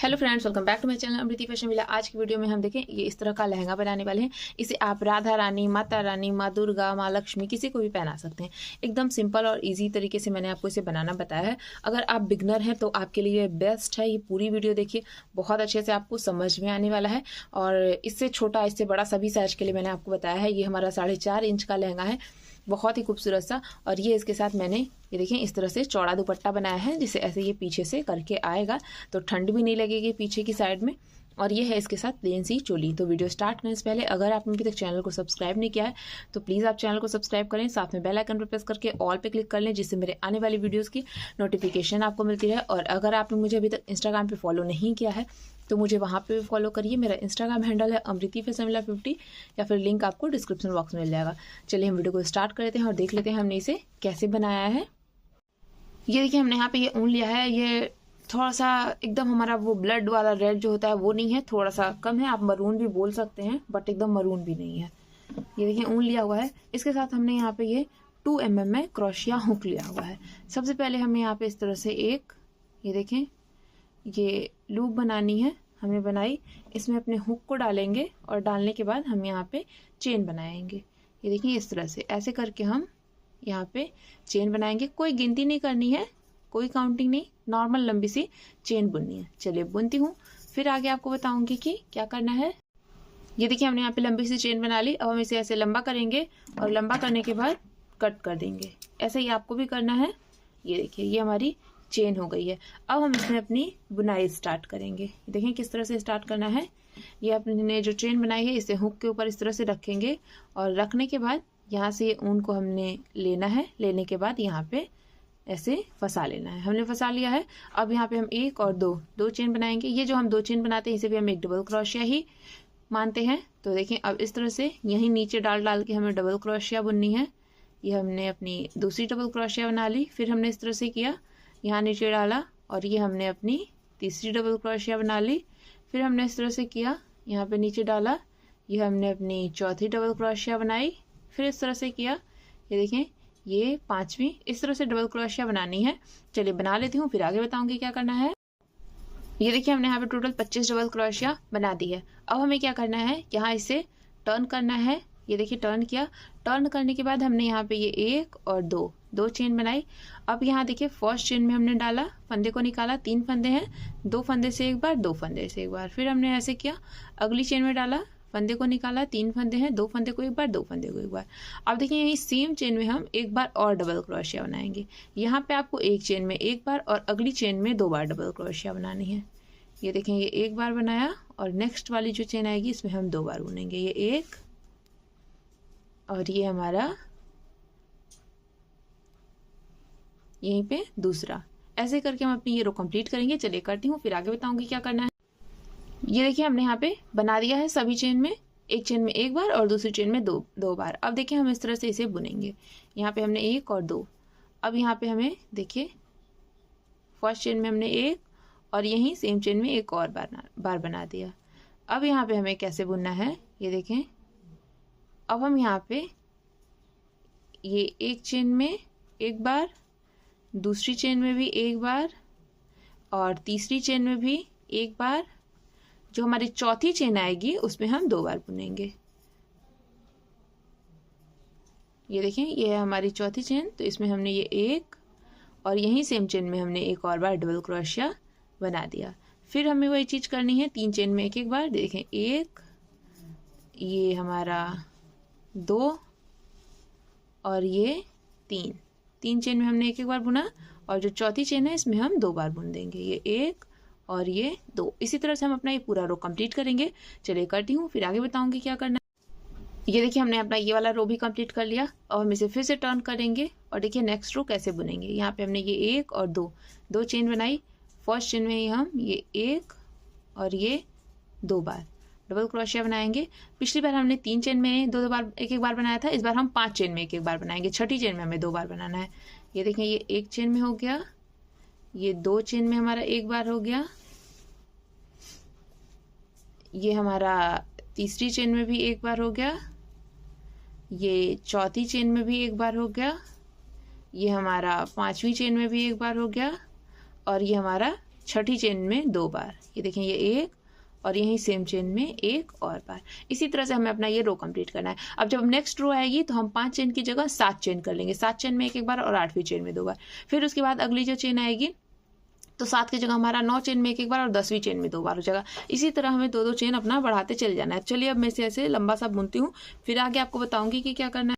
Hello friends, welcome back to my channel Amriti fashion villa. आज की video में हम देखें ये इस तरह का लहंगा बनाने वाले हैं। इसे आप राधा रानी, माता रानी, माँ दुर्गा, माँ लक्ष्मी किसी को भी पहना सकते हैं। एकदम सिंपल और इजी तरीके से मैंने आपको इसे बनाना बताया है। अगर आप बिगनर हैं तो आपके लिए बेस्ट है। ये पूरी वीडियो देखिए, बहुत अच्छे से आपको समझ में आने वाला है। और इससे छोटा, इससे बड़ा सभी साइज के लिए मैंने आपको बताया है। ये हमारा 4.5 इंच का लहंगा है, बहुत ही खूबसूरत सा। और ये इसके साथ मैंने ये देखें इस तरह से चौड़ा दुपट्टा बनाया है, जिसे ऐसे ये पीछे से करके आएगा तो ठंड भी नहीं लगेगी पीछे की साइड में। और ये है इसके साथ प्लेन सी चोली। तो वीडियो स्टार्ट करने से पहले अगर आपने अभी तक चैनल को सब्सक्राइब नहीं किया है तो प्लीज़ आप चैनल को सब्सक्राइब करें, साथ में बेल आइकन पर प्रेस करके ऑल पे क्लिक कर लें, जिससे मेरे आने वाली वीडियोस की नोटिफिकेशन आपको मिलती रहे। और अगर आपने मुझे अभी तक इंस्टाग्राम पे फॉलो नहीं किया है तो मुझे वहाँ पे भी फॉलो करिए। मेरा इंस्टाग्राम हैंडल है अमृति फैशन विला 50, या फिर लिंक आपको डिस्क्रिप्शन बॉक्स में मिल जाएगा। चलिए हम वीडियो को स्टार्ट कर लेते हैं और देख लेते हैं हमने इसे कैसे बनाया है। ये देखिए, हमने यहाँ पे ये ऊन लिया है। ये थोड़ा सा एकदम हमारा वो ब्लड वाला रेड जो होता है वो नहीं है, थोड़ा सा कम है। आप मरून भी बोल सकते हैं, बट एकदम मरून भी नहीं है। ये देखिए ऊन लिया हुआ है। इसके साथ हमने यहाँ पे ये 2 mm में क्रोशिया हुक लिया हुआ है। सबसे पहले हमें यहाँ पे इस तरह से एक, ये देखें, ये लूप बनानी है, हमने बनाई। इसमें अपने हुक को डालेंगे और डालने के बाद हम यहाँ पे चेन बनाएंगे। ये देखिए इस तरह से ऐसे करके हम यहाँ पे चेन बनाएंगे। कोई गिनती नहीं करनी है, कोई काउंटिंग नहीं, नॉर्मल लंबी सी चेन बुननी है। चलिए बुनती हूँ, फिर आगे आपको बताऊंगी कि क्या करना है। ये देखिए हमने यहाँ पे लंबी सी चेन बना ली। अब हम इसे ऐसे लंबा करेंगे और लंबा करने के बाद कट कर देंगे। ऐसे ही आपको भी करना है। ये देखिए ये हमारी चेन हो गई है। अब हम इसमें अपनी बुनाई स्टार्ट करेंगे। देखें किस तरह से स्टार्ट करना है। ये अपने जो चेन बनाई है इसे हुक के ऊपर इस तरह से रखेंगे और रखने के बाद यहाँ से ये ऊन को हमने लेना है। लेने के बाद यहाँ पे ऐसे फंसा लेना है। हमने फंसा लिया है। अब यहाँ पे हम एक और दो चेन बनाएंगे। ये जो हम 2 चेन बनाते हैं इसे भी हम एक डबल क्रोशिया ही मानते हैं। तो देखें अब इस तरह से यहीं नीचे डाल के हमें डबल क्रोशिया बुननी है। ये हमने अपनी दूसरी डबल क्रोशिया बना ली। फिर हमने इस तरह से किया, यहाँ नीचे डाला और ये हमने अपनी तीसरी डबल क्रोशिया बना ली। फिर हमने इस तरह से किया, यहाँ पे नीचे डाला, ये हमने अपनी चौथी डबल क्रोशिया बनाई। फिर इस तरह से किया, ये देखें ये 5वीं। इस तरह से डबल क्रोशिया बनानी है। चलिए बना लेती हूँ, फिर आगे बताऊंगी क्या करना है। ये देखिए हमने यहाँ पे टोटल 25 डबल क्रोशिया बना दी है। अब हमें क्या करना है, यहाँ इसे टर्न करना है। ये देखिए टर्न किया। टर्न करने के बाद हमने यहाँ पे ये एक और दो चेन बनाई। अब यहाँ देखिए फर्स्ट चेन में हमने डाला, फंदे को निकाला, 3 फंदे हैं, 2 फंदे से एक बार, 2 फंदे से एक बार। फिर हमने ऐसे किया, अगली चेन में डाला, फंदे को निकाला, 3 फंदे हैं, 2 फंदे को एक बार, 2 फंदे को एक बार। अब देखिए यही सेम चेन में हम एक बार और डबल क्रोशिया बनाएंगे। यहाँ पे आपको एक चेन में एक बार और अगली चेन में 2 बार डबल क्रोशिया बनानी है। ये देखें ये एक बार बनाया और नेक्स्ट वाली जो चेन आएगी इसमें हम 2 बार बुनेंगे। ये एक और ये हमारा यहीं पे दूसरा। ऐसे करके हम अपनी ये रो कंप्लीट करेंगे। चलिए करती हूँ, फिर आगे बताऊंगी क्या करना है। ये देखिए हमने यहाँ पे बना दिया है सभी चेन में, एक चेन में एक बार और दूसरी चेन में दो बार। अब देखिए हम इस तरह से इसे बुनेंगे। यहाँ पे हमने एक और 2। अब यहाँ पे हमें देखिए फर्स्ट चेन में हमने एक और यहीं सेम चेन में एक और बार बना दिया। अब यहाँ पे हमें कैसे बुनना है, ये देखें। अब हम यहाँ पे ये एक चेन में एक बार, दूसरी चेन में भी एक बार और तीसरी चेन में भी एक बार, जो हमारी चौथी चेन आएगी उसमें हम 2 बार बुनेंगे। ये देखें ये है हमारी चौथी चेन, तो इसमें हमने ये एक और यहीं सेम चेन में हमने एक और बार डबल क्रोशिया बना दिया। फिर हमें वही चीज करनी है, 3 चेन में एक बार। देखें एक, ये हमारा 2 और ये 3 चेन में हमने एक बार बुना और जो चौथी चेन है इसमें हम 2 बार बुन देंगे। ये एक और ये 2। इसी तरह से हम अपना ये पूरा रो कंप्लीट करेंगे। चलिए करती हूँ, फिर आगे बताऊंगी क्या करना है। ये देखिए हमने अपना ये वाला रो भी कंप्लीट कर लिया और हम इसे फिर से टर्न करेंगे और देखिए नेक्स्ट रो कैसे बुनेंगे। यहाँ पे हमने ये एक और दो चेन बनाई। फर्स्ट चेन में हम ये एक और ये 2 बार डबल क्रोशिया बनाएंगे। पिछली बार हमने 3 चेन में 2 बार एक बार बनाया था, इस बार हम 5 चेन में एक बार बनाएंगे। छठी चेन में हमें 2 बार बनाना है। ये देखें ये एक चेन में हो गया, ये 2 चेन में हमारा एक बार हो गया, ये हमारा तीसरी चेन में भी एक बार हो गया, ये चौथी चेन में भी एक बार हो गया, ये हमारा 5वीं चेन में भी एक बार हो गया और ये हमारा छठी चेन में 2 बार, ये देखें ये एक, और यहीं सेम चेन में एक और बार। इसी तरह से हमें अपना ये रो कंप्लीट करना है। अब जब नेक्स्ट रो आएगी तो हम 5 चेन की जगह 7 चेन कर लेंगे, 7 चेन में एक बार और 8वीं चेन में 2 बार। फिर उसके बाद अगली जो चेन आएगी तो 7 की जगह हमारा 9 चेन में एक बार और 10वीं चेन में 2 बार हो जाएगा। इसी तरह हमें 2-2 चेन अपना बढ़ाते चले जाना है। चलिए अब मैं इसे ऐसे लंबा सा बुनती हूँ, फिर आगे आपको बताऊंगी कि क्या करना है।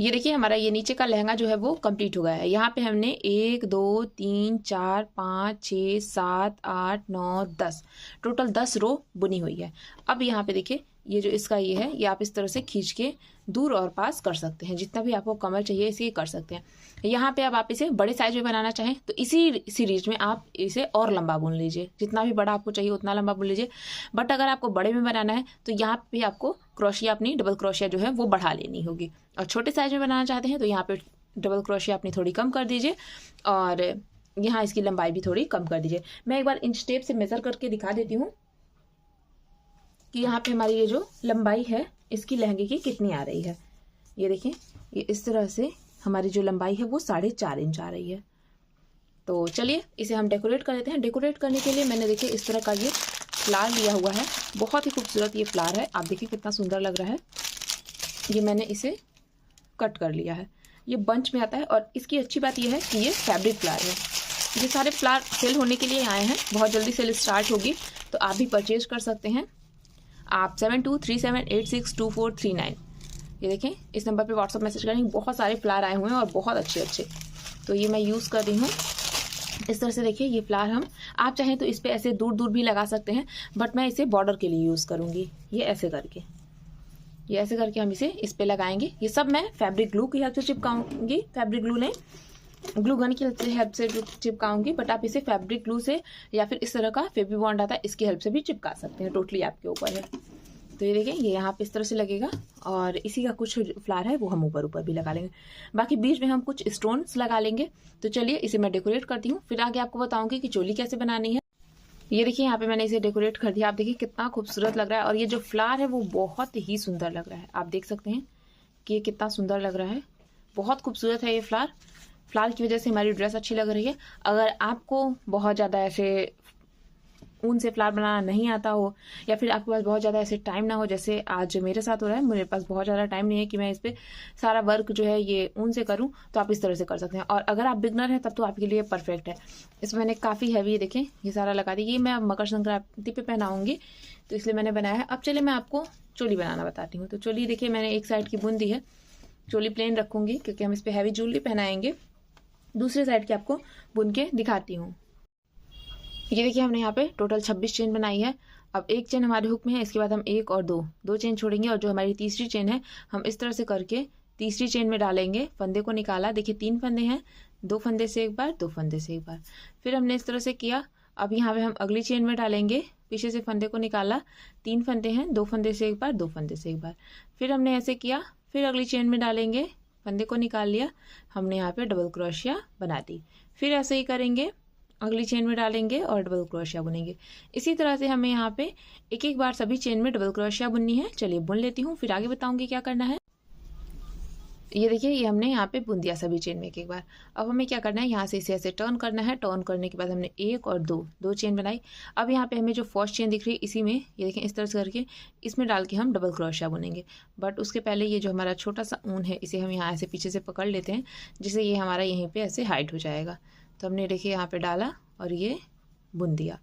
ये देखिए हमारा ये नीचे का लहंगा जो है वो कंप्लीट हो गया है। यहाँ पे हमने 1 2 3 4 5 6 7 8 9 10 टोटल 10 रो बुनी हुई है। अब यहाँ पे देखिए ये जो इसका ये है, ये आप इस तरह से खींच के दूर और पास कर सकते हैं, जितना भी आपको कमर चाहिए इसे कर सकते हैं। यहाँ पे अब आप इसे बड़े साइज में बनाना चाहें तो इसी सीरीज में आप इसे और लंबा बुन लीजिए, जितना भी बड़ा आपको चाहिए उतना लंबा बुन लीजिए। बट अगर आपको बड़े में बनाना है तो यहाँ पे आपको क्रोशिया अपनी डबल क्रोशिया जो है वो बढ़ा लेनी होगी, और छोटे साइज में बनाना चाहते हैं तो यहाँ पे डबल क्रोशिया अपनी थोड़ी कम कर दीजिए, और यहाँ इसकी लंबाई भी थोड़ी कम कर दीजिए। मैं एक बार इंच टेप से मेजर करके दिखा देती हूँ कि यहाँ पे हमारी ये जो लंबाई है इसकी लहंगे की कितनी आ रही है। ये देखें ये इस तरह से हमारी जो लंबाई है वो 4.5 इंच आ रही है। तो चलिए इसे हम डेकोरेट कर लेते हैं। डेकोरेट करने के लिए मैंने देखिए इस तरह का ये फ्लावर लिया हुआ है, बहुत ही खूबसूरत ये फ्लावर है। आप देखिए कितना सुंदर लग रहा है। ये मैंने इसे कट कर लिया है, ये बंच में आता है, और इसकी अच्छी बात यह है कि ये फैब्रिक फ्लावर है। ये सारे फ्लावर सेल होने के लिए आए हैं, बहुत जल्दी सेल स्टार्ट होगी, तो आप भी परचेज कर सकते हैं। आप 7237862439 ये देखें इस नंबर पे व्हाट्सअप मैसेज करेंगे। बहुत सारे फ्लावर आए हुए हैं और बहुत अच्छे अच्छे, तो ये मैं यूज़ कर रही हूँ। इस तरह से देखिए ये फ्लावर आप चाहें तो इस पर ऐसे दूर दूर भी लगा सकते हैं, बट मैं इसे बॉर्डर के लिए यूज़ करूँगी। ये ऐसे करके हम इसे इस पर लगाएंगे। ये सब मैं फैब्रिक ग्लू की हेल्प से चिपकाऊंगी, फैब्रिक ग्लू नहीं ग्लू गन की हेल्प से चिपकाऊंगी, बट आप इसे फैब्रिक ग्लू से या फिर इस तरह का फेवी बॉन्ड आता है इसकी हेल्प से भी चिपका सकते हैं, टोटली आपके ऊपर है। तो ये देखें ये यहाँ पे इस तरह से लगेगा, और इसी का कुछ फ्लावर है वो हम ऊपर ऊपर भी लगा लेंगे, बाकी बीच में हम कुछ स्टोन्स लगा लेंगे। तो चलिए इसे मैं डेकोरेट करती हूँ, फिर आगे आपको बताऊंगी कि चोली कैसे बनानी है। ये देखिए यहाँ पे मैंने इसे डेकोरेट कर दिया। आप देखिए कितना खूबसूरत लग रहा है, और ये जो फ्लावर है वो बहुत ही सुंदर लग रहा है। आप देख सकते हैं कि ये कितना सुंदर लग रहा है, बहुत खूबसूरत है ये फ्लावर। फ्लावर की वजह से हमारी ड्रेस अच्छी लग रही है। अगर आपको बहुत ज़्यादा ऐसे ऊन से फ्लावर बनाना नहीं आता हो, या फिर आपके पास बहुत ज़्यादा ऐसे टाइम ना हो, जैसे आज मेरे साथ हो रहा है, मेरे पास बहुत ज़्यादा टाइम नहीं है कि मैं इस पर सारा वर्क जो है ये ऊन से करूं, तो आप इस तरह से कर सकते हैं। और अगर आप बिगनर हैं तब तो आपके लिए परफेक्ट है। इसमें मैंने काफ़ी हैवी देखें ये सारा लगा दी, ये मैं मकर संक्रांति पे पहनाऊंगी तो इसलिए मैंने बनाया है। अब चलिए मैं आपको चोली बनाना बताती हूँ। तो चोली देखिए मैंने एक साइड की बुन दी है, चोली प्लेन रखूंगी क्योंकि हम इस पर हैवी ज्वेलरी पहनाएंगे। दूसरे साइड की आपको बुन के दिखाती हूँ। ये देखिए हमने यहाँ पे टोटल 26 चेन बनाई है। अब एक चेन हमारे हुक में है, इसके बाद हम एक और दो चेन छोड़ेंगे, और जो हमारी तीसरी चेन है हम इस तरह से करके तीसरी चेन में डालेंगे। फंदे को निकाला, देखिए 3 फंदे हैं, 2 फंदे से एक बार, 2 फंदे से एक बार, फिर हमने इस तरह से किया। अब यहाँ पे हम अगली चेन में डालेंगे, पीछे से फंदे को निकाला, 3 फंदे हैं, 2 फंदे से एक बार, 2 फंदे से एक बार, फिर हमने ऐसे किया, फिर अगली चेन में डालेंगे, फंदे को निकाल लिया, हमने यहाँ पे डबल क्रोशिया बना दी। फिर ऐसे ही करेंगे, अगली चेन में डालेंगे और डबल क्रोशिया बुनेंगे। इसी तरह से हमें यहाँ पे एक एक बार सभी चेन में डबल क्रोशिया बुननी है। चलिए बुन लेती हूँ, फिर आगे बताऊंगी क्या करना है। ये देखिए ये हमने यहाँ पे बुन दिया सभी चेन में एक एक बार। अब हमें क्या करना है, यहाँ से इसे ऐसे टर्न करना है। टर्न करने के बाद हमने एक और दो चेन बनाई। अब यहाँ पे हमें जो फर्स्ट चेन दिख रही है इसी में ये देखें इस तरह से करके इसमें डाल के हम डबल क्रोशिया बुनेंगे। बट उसके पहले ये जो हमारा छोटा सा ऊन है इसे हम यहाँ ऐसे पीछे से पकड़ लेते हैं, जिससे ये हमारा यहीं पर ऐसे हाइट हो जाएगा। तो हमने देखिए यहाँ पर डाला और ये बुन दिया।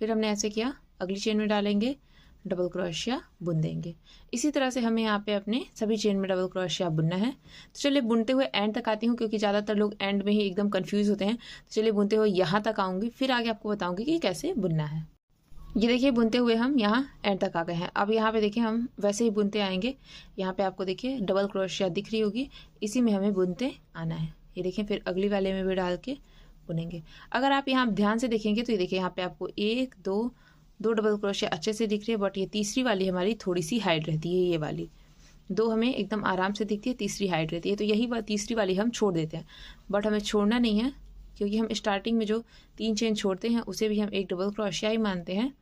फिर हमने ऐसे किया, अगली चेन में डालेंगे, डबल क्रोशिया बुन देंगे। इसी तरह से हमें यहाँ पे अपने सभी चेन में डबल क्रोशिया बुनना है। तो चलिए बुनते हुए एंड तक आती हूँ, क्योंकि ज़्यादातर लोग एंड में ही एकदम कंफ्यूज होते हैं। तो चलिए बुनते हुए यहाँ तक आऊँगी, फिर आगे आपको बताऊँगी कि कैसे बुनना है। ये देखिए बुनते हुए हम यहाँ एंड तक आ गए हैं। अब यहाँ पे देखिए हम वैसे ही बुनते आएंगे। यहाँ पे आपको देखिए डबल क्रोशिया दिख रही होगी, इसी में हमें बुनते आना है। ये देखिए फिर अगली वाले में भी डाल के बुनेंगे। अगर आप यहाँ ध्यान से देखेंगे तो ये देखिए यहाँ पे आपको एक दो डबल क्रोशिया अच्छे से दिख रही है, बट ये तीसरी वाली हमारी थोड़ी सी हाइड रहती है। ये वाली दो हमें एकदम आराम से दिखती है, तीसरी हाइड रहती है। तो यही बात तीसरी वाली हम छोड़ देते हैं, बट हमें छोड़ना नहीं है, क्योंकि हम स्टार्टिंग में जो 3 चेन छोड़ते हैं उसे भी हम एक डबल क्रोशिया ही मानते हैं,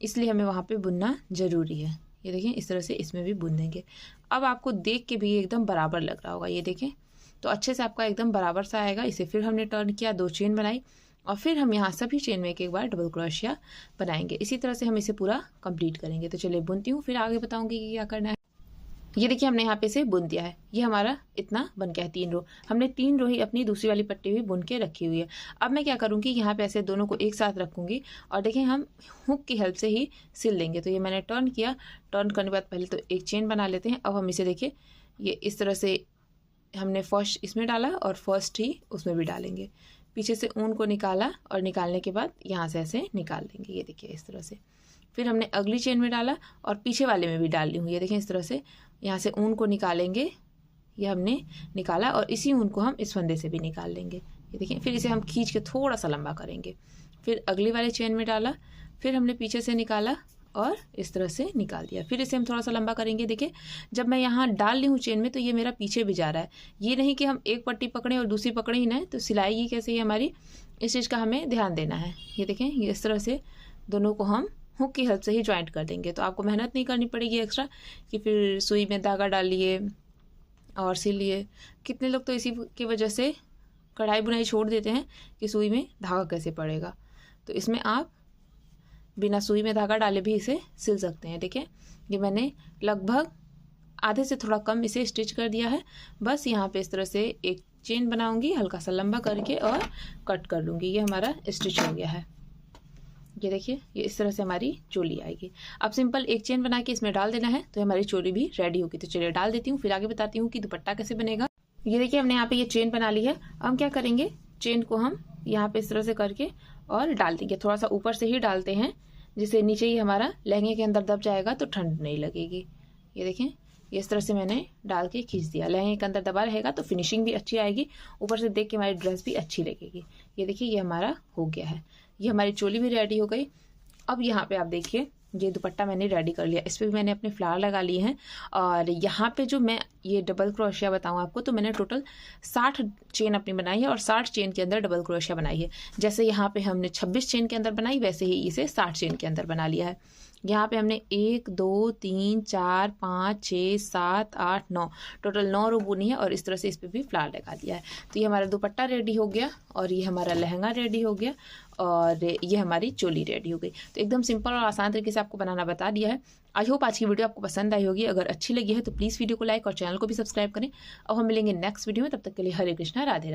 इसलिए हमें वहाँ पे बुनना ज़रूरी है। ये देखें इस तरह से इसमें भी बुन देंगे। अब आपको देख के भी एकदम बराबर लग रहा होगा, ये देखें तो अच्छे से आपका एकदम बराबर सा आएगा। इसे फिर हमने टर्न किया, 2 चेन बनाई, और फिर हम यहाँ सभी चेन में एक बार डबल क्रोशिया बनाएंगे। इसी तरह से हम इसे पूरा कंप्लीट करेंगे। तो चलिए बुनती हूँ, फिर आगे बताऊंगी कि क्या करना है। ये देखिए हमने यहाँ पे से बुन दिया है। ये हमारा इतना बन गया है 3 रो। हमने 3 रो ही अपनी दूसरी वाली पट्टी भी बुन के रखी हुई है। अब मैं क्या करूँगी, यहाँ पे ऐसे दोनों को एक साथ रखूँगी और देखिए हम हुक की हेल्प से ही सिल देंगे। तो ये मैंने टर्न किया, टर्न करने के बाद पहले तो एक चेन बना लेते हैं। अब हम इसे देखिए ये इस तरह से हमने फर्स्ट इसमें डाला और फर्स्ट ही उसमें भी डालेंगे। पीछे से ऊन को निकाला और निकालने के बाद यहाँ से ऐसे निकाल देंगे। ये देखिए इस तरह से। फिर हमने अगली चेन में डाला और पीछे वाले में भी डाल ली हूँ। ये देखें इस तरह से यहाँ से ऊन को निकालेंगे। ये हमने निकाला और इसी ऊन को हम इस फंदे से भी निकाल लेंगे। ये देखिए फिर इसे हम खींच के थोड़ा सा लंबा करेंगे। फिर अगली वाली चेन में डाला, फिर हमने पीछे से निकाला और इस तरह से निकाल दिया। फिर इसे हम थोड़ा सा लंबा करेंगे। देखिए जब मैं यहाँ डाल ली हूँ चेन में तो ये मेरा पीछे भी जा रहा है। ये नहीं कि हम एक पट्टी पकड़ें और दूसरी पकड़े ही ना, तो सिलाई की कैसे ही हमारी, इस चीज़ का हमें ध्यान देना है। ये देखें ये इस तरह से दोनों को हम हुक की हेल्प से ही ज्वाइंट कर देंगे। तो आपको मेहनत नहीं करनी पड़ेगी एक्स्ट्रा कि फिर सुई में धागा डाल लिए और सिल लिए। कितने लोग तो इसी की वजह से कढ़ाई बुनाई छोड़ देते हैं कि सुई में धागा कैसे पड़ेगा। तो इसमें आप बिना सुई में धागा डाले भी इसे सिल सकते हैं। देखिए ये मैंने लगभग आधे से थोड़ा कम इसे स्टिच कर दिया है। बस यहाँ पे इस तरह से एक चेन बनाऊंगी हल्का सा लंबा करके और कट कर लूँगी। ये हमारा स्टिच हो गया है। ये देखिए ये इस तरह से हमारी चोली आएगी। अब सिंपल एक चेन बना के इसमें डाल देना है तो हमारी चोली भी रेडी होगी। तो चलिए डाल देती हूँ, फिर आगे बताती हूँ कि दुपट्टा कैसे बनेगा। ये देखिए हमने यहाँ पे ये चेन बना ली है। अब हम क्या करेंगे, चेन को हम यहाँ पे इस तरह से करके और डाल देंगे। थोड़ा सा ऊपर से ही डालते हैं जिससे नीचे ही हमारा लहंगे के अंदर दब जाएगा तो ठंड नहीं लगेगी। ये देखें ये इस तरह से मैंने डाल के खींच दिया। लहंगे के अंदर दबा रहेगा तो फिनिशिंग भी अच्छी आएगी, ऊपर से देख के हमारी ड्रेस भी अच्छी लगेगी। ये देखिए ये हमारा हो गया है। ये हमारी चोली भी रेडी हो गई। अब यहाँ पे आप देखिए ये दुपट्टा मैंने रेडी कर लिया। इस पर भी मैंने अपने फ्लावर लगा लिए हैं। और यहाँ पे जो मैं ये डबल क्रोशिया बताऊँ आपको, तो मैंने टोटल 60 चेन अपनी बनाई है और 60 चेन के अंदर डबल क्रोशिया बनाई है। जैसे यहाँ पे हमने 26 चेन के अंदर बनाई वैसे ही इसे 60 चेन के अंदर बना लिया है। यहाँ पे हमने 1 2 3 4 5 6 7 8 9 टोटल 9 रो बुनी है और इस तरह से इस पर भी फ्लावर लगा दिया है। तो ये हमारा दुपट्टा रेडी हो गया और ये हमारा लहंगा रेडी हो गया और ये हमारी चोली रेडी हो गई। तो एकदम सिंपल और आसान तरीके से आपको बनाना बता दिया है। आई होप आज की वीडियो आपको पसंद आई होगी। अगर अच्छी लगी है तो प्लीज़ वीडियो को लाइक और चैनल को भी सब्सक्राइब करें। अब हम मिलेंगे नेक्स्ट वीडियो में, तब तक के लिए हरे कृष्णा राधे राधे।